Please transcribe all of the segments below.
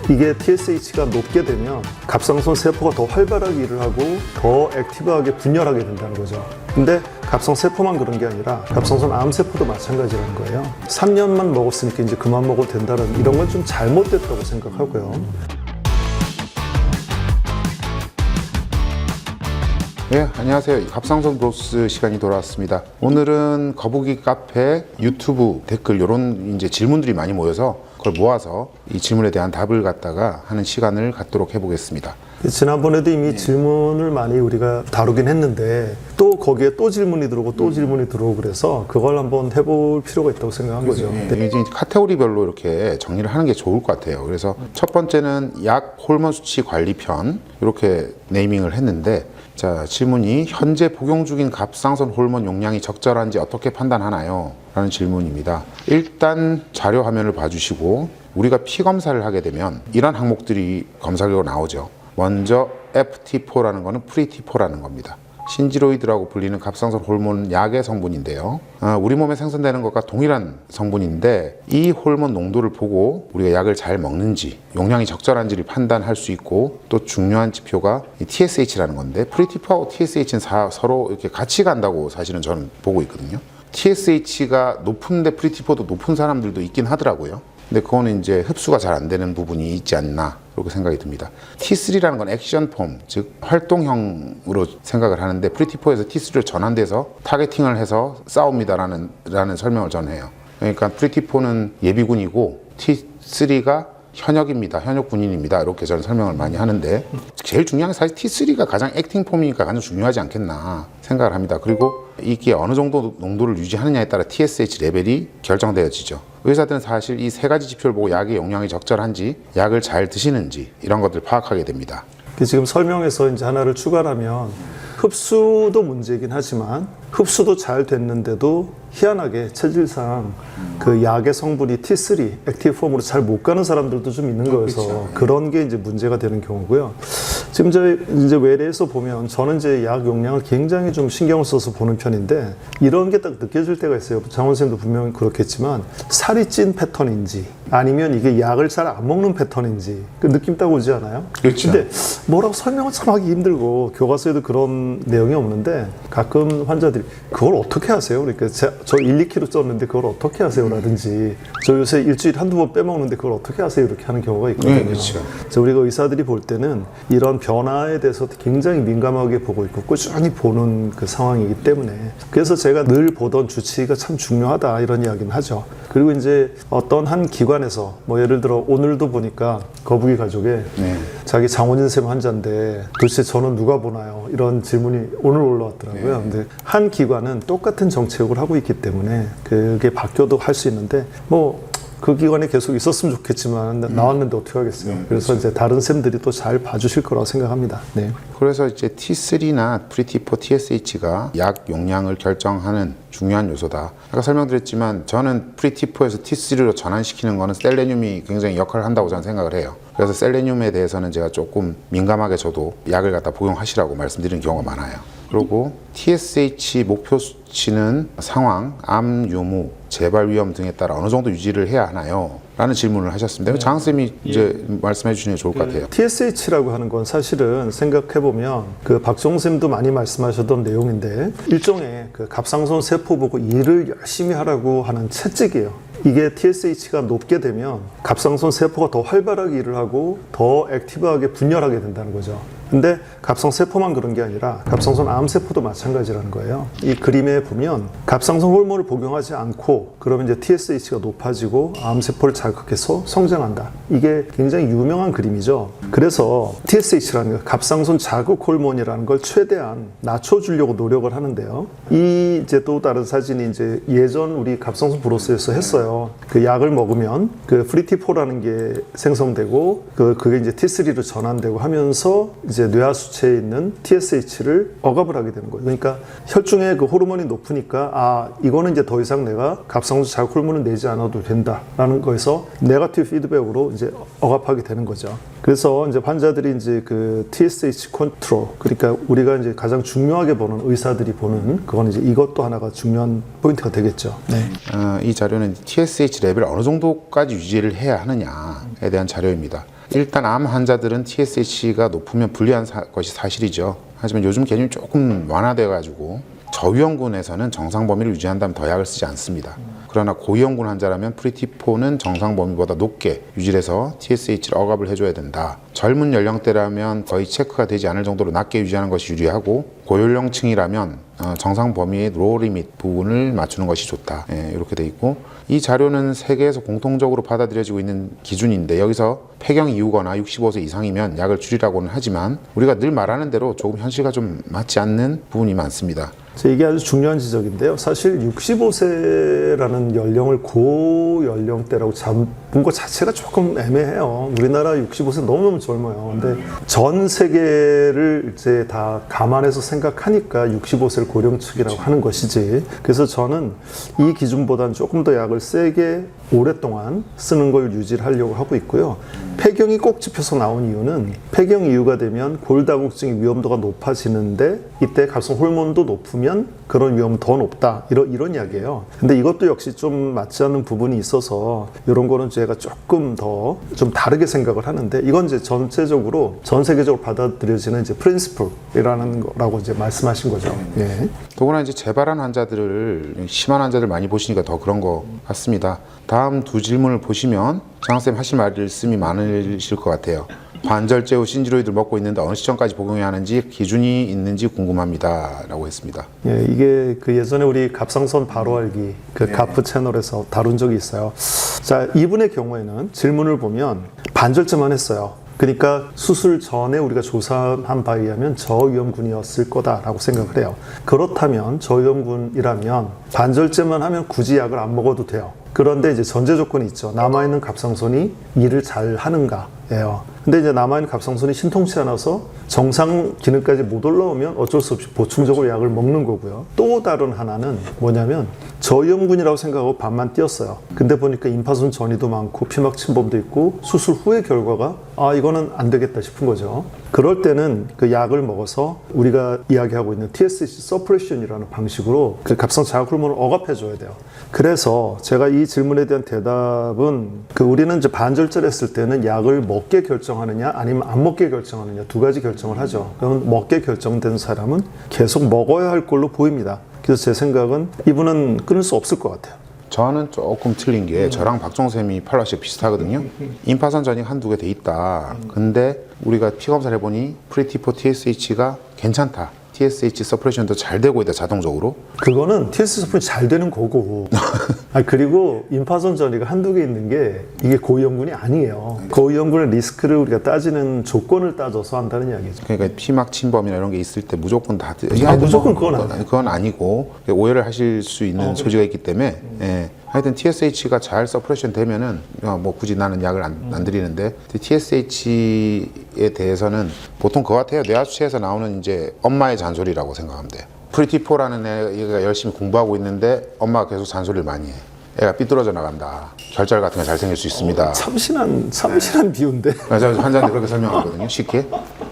이게 TSH가 높게 되면 갑상선 세포가 더 활발하게 일을 하고 더 액티브하게 분열하게 된다는 거죠. 근데 갑상 세포만 그런 게 아니라 갑상선 암 세포도 마찬가지라는 거예요. 3년만 먹었으니까 이제 그만 먹어도 된다는 이런 건 좀 잘못됐다고 생각하고요. 네, 안녕하세요. 갑상선 브로스 시간이 돌아왔습니다. 오늘은 거북이 카페, 유튜브 댓글 이런 이제 질문들이 많이 모여서 그걸 모아서 이 질문에 대한 답을 갖다가 하는 시간을 갖도록 해보겠습니다. 지난번에도 이미 질문을 많이 우리가 다루긴 했는데 또 거기에 또 질문이 들어오고 또 질문이 들어오고 그래서 그걸 한번 해볼 필요가 있다고 생각한 거죠. 이제 카테고리별로 이렇게 정리를 하는 게 좋을 것 같아요. 그래서 첫 번째는 약 호르몬 수치 관리 편 이렇게 네이밍을 했는데, 자, 질문이 현재 복용 중인 갑상선 호르몬 용량이 적절한지 어떻게 판단하나요? 라는 질문입니다. 일단 자료 화면을 봐주시고 우리가 피 검사를 하게 되면 이런 항목들이 검사 결과로 나오죠. 먼저 FT4라는 거는 프리T4라는 겁니다. 신지로이드라고 불리는 갑상선 호르몬 약의 성분인데요. 우리 몸에 생성되는 것과 동일한 성분인데 이 호르몬 농도를 보고 우리가 약을 잘 먹는지 용량이 적절한지를 판단할 수 있고, 또 중요한 지표가 이 TSH라는 건데 프리T4하고 TSH는 서로 이렇게 같이 간다고 사실은 저는 보고 있거든요. TSH가 높은데 프리T4도 높은 사람들도 있긴 하더라고요. 근데 그거는 이제 흡수가 잘 안 되는 부분이 있지 않나 그렇게 생각이 듭니다. T3라는 건 액션 폼, 즉 활동형으로 생각을 하는데 프리티4에서 T3로 전환돼서 타겟팅을 해서 싸웁니다라는 설명을 저는 해요. 그러니까 프리티4는 예비군이고 T3가 현역입니다. 현역 군인입니다. 이렇게 저는 설명을 많이 하는데, 제일 중요한 게 사실 T3가 가장 액팅 폼이니까 가장 중요하지 않겠나 생각을 합니다. 그리고 이게 어느 정도 농도를 유지하느냐에 따라 TSH 레벨이 결정되어지죠. 의사들은 사실 이 세 가지 지표를 보고 약의 용량이 적절한지, 약을 잘 드시는지 이런 것들을 파악하게 됩니다. 지금 설명에서 이제 하나를 추가하면 흡수도 문제이긴 하지만 흡수도 잘 됐는데도 희한하게 체질상 그 약의 성분이 T3, 액티브 폼으로 잘 못 가는 사람들도 좀 있는 거여서 그런 게 이제 문제가 되는 경우고요. 지금 이제 외래에서 보면 저는 이제 약 용량을 굉장히 좀 신경을 써서 보는 편인데 이런 게 딱 느껴질 때가 있어요. 장원 선생님도 분명히 그렇겠지만 살이 찐 패턴인지 아니면 이게 약을 잘 안 먹는 패턴인지 그 느낌 딱 오지 않아요? 그렇죠. 근데 뭐라고 설명을 참 하기 힘들고 교과서에도 그런 내용이 없는데 가끔 환자들이 그걸 어떻게 하세요? 그러니까 저 1, 2kg 쪘는데 그걸 어떻게 하세요? 라든지 저 요새 일주일에 한두 번 빼먹는데 그걸 어떻게 하세요? 이렇게 하는 경우가 있거든요. 네, 그렇죠. 그래서 우리가 의사들이 볼 때는 이런 변화에 대해서 굉장히 민감하게 보고 있고 꾸준히 보는 그 상황이기 때문에, 그래서 제가 늘 보던 주치의가 참 중요하다 이런 이야기는 하죠. 그리고 이제 어떤 한 기관에서 뭐 예를 들어 오늘도 보니까 거북이 가족에 자기 장원진 쌤 환자인데 도대체 저는 누가 보나요? 이런 질문이 오늘 올라왔더라고요. 근데 한 기관은 똑같은 정책을 하고 있기 때문에 그게 바뀌어도 할 수 있는데 뭐 그 기관에 계속 있었으면 좋겠지만 나왔는데 어떻게 하겠어요. 그래서 이제 다른 쌤들이 또 잘 봐주실 거라고 생각합니다. 네. 그래서 이제 T3나 프리티4, TSH가 약 용량을 결정하는 중요한 요소다. 아까 설명드렸지만 저는 프리티4에서 T3로 전환시키는 거는 셀레늄이 굉장히 역할을 한다고 저는 생각을 해요. 그래서 셀레늄에 대해서는 제가 조금 민감하게 저도 약을 갖다 복용하시라고 말씀드리는 경우가 많아요. 그리고 TSH 목표 수치는 상황, 암, 유무, 재발 위험 등에 따라 어느 정도 유지를 해야 하나요? 라는 질문을 하셨습니다. 장쌤이 이제 말씀해 주시는 게 좋을 것 같아요. TSH라고 하는 건 사실은 생각해보면 그 박종쌤도 많이 말씀하셨던 내용인데 일종의 그 갑상선 세포 보고 일을 열심히 하라고 하는 채찍이에요. 이게 TSH가 높게 되면 갑상선 세포가 더 활발하게 일을 하고 더 액티브하게 분열하게 된다는 거죠. 근데 갑상 세포만 그런 게 아니라 갑상선 암 세포도 마찬가지라는 거예요. 이 그림에 보면 갑상선 호르몬을 복용하지 않고 그러면 이제 TSH가 높아지고 암 세포를 자극해서 성장한다. 이게 굉장히 유명한 그림이죠. 그래서 TSH라는 거, 갑상선 자극 호르몬이라는 걸 최대한 낮춰주려고 노력을 하는데요. 이 이제 또 다른 사진이 이제 예전 우리 갑상선 브로스에서 했어요. 그 약을 먹으면 그 프리티4라는 게 생성되고 그게 이제 T3로 전환되고 하면서 이제 뇌하수체에 있는 TSH를 억압을 하게 되는 거예요. 그러니까 혈중에 그 호르몬이 높으니까 이거는 이제 더 이상 내가 갑상선 자극 호르몬을 내지 않아도 된다라는 거에서 네거티브 피드백으로 이제 억압하게 되는 거죠. 그래서 이제 환자들이 이제 그 TSH 컨트롤, 그러니까 우리가 이제 가장 중요하게 보는 의사들이 보는 그건 이제 이것도 하나가 중요한 포인트가 되겠죠. 네. 이 자료는 TSH 레벨 어느 정도까지 유지를 해야 하느냐에 대한 자료입니다. 일단 암 환자들은 TSH가 높으면 불리한 것이 사실이죠. 하지만 요즘 개념이 조금 완화되어 가지고 저위험군에서는 정상 범위를 유지한다면 더 약을 쓰지 않습니다. 그러나 고위험군 환자라면 프리티포는 정상 범위보다 높게 유지해서 TSH를 억압을 해줘야 된다. 젊은 연령대라면 거의 체크가 되지 않을 정도로 낮게 유지하는 것이 유리하고 고연령층이라면 정상 범위의 로우 리밋 부분을 맞추는 것이 좋다. 이렇게 돼 있고 이 자료는 세계에서 공통적으로 받아들여지고 있는 기준인데 여기서 폐경 이후거나 65세 이상이면 약을 줄이라고는 하지만 우리가 늘 말하는 대로 조금 현실과 좀 맞지 않는 부분이 많습니다. 이게 아주 중요한 지적인데요. 사실 65세라는 연령을 고연령대라고 잡은 것 자체가 조금 애매해요. 우리나라 65세 너무너무 젊어요. 근데 전 세계를 이제 다 감안해서 생각하니까 65세를 고령층이라고 하는 것이지. 그래서 저는 이 기준보다는 조금 더 약을 세게 오랫동안 쓰는 걸 유지를 하려고 하고 있고요. 폐경이 꼭 짚혀서 나온 이유는 폐경 이후가 되면 골다공증의 위험도가 높아지는데 이때 갑상 호르몬도 높으면 그런 위험은 더 높다. 이런 이야기예요. 근데 이것도 역시 좀 맞지 않는 부분이 있어서 이런 거는 제가 조금 더 좀 다르게 생각을 하는데 이건 이제 전체적으로 전 세계적으로 받아들여지는 이제 프린시플이라는 거라고 이제 말씀하신 거죠. 예. 더구나 이제 재발한 환자들을 심한 환자들 많이 보시니까 더 그런 것 같습니다. 다음 두 질문을 보시면 장쌤 하실 말씀이 많으실 것 같아요. 반절제 후 신지로이드를 먹고 있는데 어느 시점까지 복용해야 하는지 기준이 있는지 궁금합니다. 라고 했습니다. 예, 이게 그 예전에 우리 갑상선 바로 알기 그 가프 채널에서 다룬 적이 있어요. 자, 이분의 경우에는 질문을 보면 반절제만 했어요. 그러니까 수술 전에 우리가 조사한 바에 의하면 저위험군이었을 거다라고 생각을 해요. 그렇다면 저위험군이라면 반절제만 하면 굳이 약을 안 먹어도 돼요. 그런데 이제 전제 조건이 있죠. 남아있는 갑상선이 일을 잘 하는가예요. 근데 이제 남아있는 갑상선이 신통치 않아서 정상 기능까지 못 올라오면 어쩔 수 없이 보충적으로 약을 먹는 거고요. 또 다른 하나는 뭐냐면 저위험군이라고 생각하고 반만 띄었어요. 근데 보니까 임파선 전이도 많고 피막 침범도 있고 수술 후의 결과가 이거는 안 되겠다 싶은 거죠. 그럴 때는 그 약을 먹어서 우리가 이야기하고 있는 TSH 서프레션이라는 방식으로 그 갑상 자극 호르몬을 억압해 줘야 돼요. 그래서 제가 이 질문에 대한 대답은 우리는 이제 반절제를 했을 때는 약을 먹게 결정하느냐 아니면 안 먹게 결정하느냐 두 가지 결정을 하죠. 그러면 먹게 결정된 사람은 계속 먹어야 할 걸로 보입니다. 그래서 제 생각은 이분은 끊을 수 없을 것 같아요. 저는 조금 틀린 게 저랑 박종쌤이 팔라시가 비슷하거든요. 임파선 전이 한두 개 돼 있다. 근데 우리가 피검사를 해보니 프리티포 TSH가 괜찮다. TSH 서프레션도 잘 되고 있다 자동적으로. 그거는 TSH 서프레션 잘 되는 거고 그리고 임파선 전이가 한두 개 있는 게 이게 고위험군이 아니에요. 고위험군의 리스크를 우리가 따지는 조건을 따져서 한다는 이야기죠. 그러니까 피막 침범이나 이런 게 있을 때 무조건 다 무조건 그건 아니에요. 그건 아니고 오해를 하실 수 있는 소지가 있기 때문에 예. 하여튼 TSH가 잘 서프레션 되면은 뭐 굳이 나는 약을 안 드리는데 TSH에 대해서는 보통 그거 같아요. 뇌하수체에서 나오는 이제 엄마의 잔소리라고 생각하면 돼요. 프리티포라는 애가 열심히 공부하고 있는데 엄마가 계속 잔소리를 많이 해. 애가 삐뚤어져 나간다. 결절 같은 거 잘 생길 수 있습니다. 참신한 비유인데. 환자한테 그렇게 설명하거든요. 쉽게.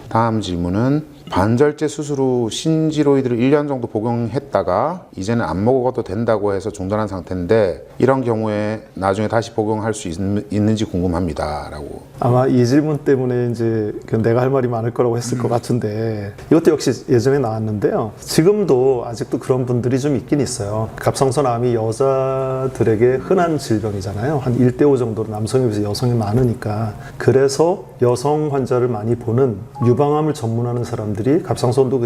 다음 질문은 반절제 수술 후 신지로이드를 1년 정도 복용했다가 이제는 안 먹어도 된다고 해서 중단한 상태인데 이런 경우에 나중에 다시 복용할 수 있는지 궁금합니다. 라고. 아마 이 질문 때문에 이제 내가 할 말이 많을 거라고 했을 것 같은데 이것도 역시 예전에 나왔는데요. 지금도 아직도 그런 분들이 좀 있긴 있어요. 갑상선 암이 여자들에게 흔한 질병이잖아요. 한 1대5 정도로 남성에 비해서 여성이 많으니까. 그래서 여성 환자를 많이 보는 유방암을 전문하는 사람들이 갑상선도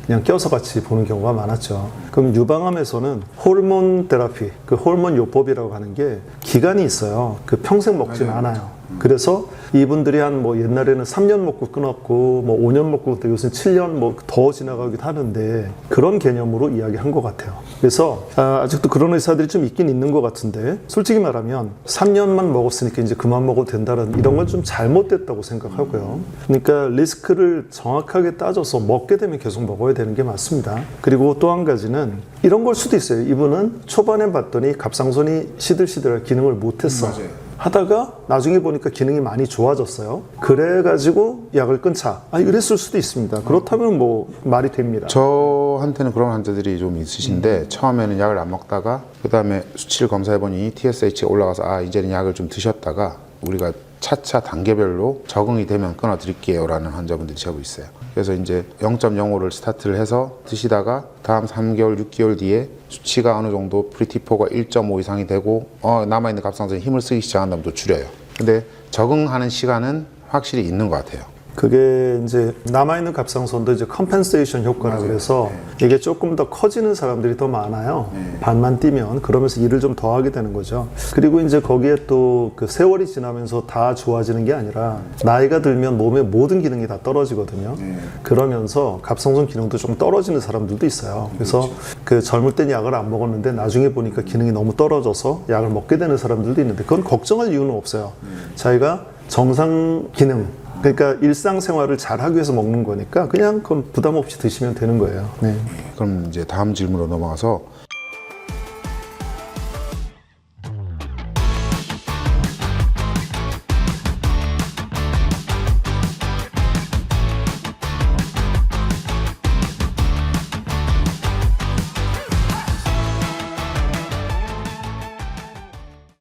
그냥 껴서 같이 보는 경우가 많았죠. 그럼 유방암에서는 호르몬 테라피, 그 호르몬 요법이라고 하는 게 기간이 있어요. 평생 먹지는 않아요. 그래서 이분들이 한 뭐 옛날에는 3년 먹고 끊었고 뭐 5년 먹고 요새 7년 뭐 더 지나가기도 하는데 그런 개념으로 이야기한 것 같아요. 그래서 아직도 그런 의사들이 좀 있긴 있는 것 같은데 솔직히 말하면 3년만 먹었으니까 이제 그만 먹어도 된다는 이런 건 좀 잘못됐다고 생각하고요. 그러니까 리스크를 정확하게 따져서 먹게 되면 계속 먹어야 되는 게 맞습니다. 그리고 또 한 가지는 이런 걸 수도 있어요. 이분은 초반에 봤더니 갑상선이 시들시들할 기능을 못했어. 하다가 나중에 보니까 기능이 많이 좋아졌어요. 그래가지고 약을 끊자. 이랬을 수도 있습니다. 그렇다면 뭐 말이 됩니다. 저한테는 그런 환자들이 좀 있으신데 처음에는 약을 안 먹다가 그 다음에 수치를 검사해보니 TSH가 올라가서 이제는 약을 좀 드셨다가 우리가 차차 단계별로 적응이 되면 끊어드릴게요라는 환자분들이 제법 있어요. 그래서 이제 0.05를 스타트를 해서 드시다가 다음 3개월, 6개월 뒤에 수치가 어느 정도 프리티포가 1.5 이상이 되고 남아있는 갑상선에 힘을 쓰기 시작한다면 또 줄여요. 근데 적응하는 시간은 확실히 있는 것 같아요. 그게 이제 남아있는 갑상선도 이제 컴펜세이션 효과라 그래서 이게 조금 더 커지는 사람들이 더 많아요. 반만 뛰면 그러면서 일을 좀 더 하게 되는 거죠. 그리고 이제 거기에 또 그 세월이 지나면서 다 좋아지는 게 아니라 나이가 들면 몸의 모든 기능이 다 떨어지거든요. 그러면서 갑상선 기능도 좀 떨어지는 사람들도 있어요. 그래서 그 젊을 땐 약을 안 먹었는데 나중에 보니까 기능이 너무 떨어져서 약을 먹게 되는 사람들도 있는데 그건 걱정할 이유는 없어요. 자기가 정상 기능 그러니까 일상생활을 잘하기 위해서 먹는 거니까 그냥 그건 부담 없이 드시면 되는 거예요. 네. 그럼 이제 다음 질문으로 넘어가서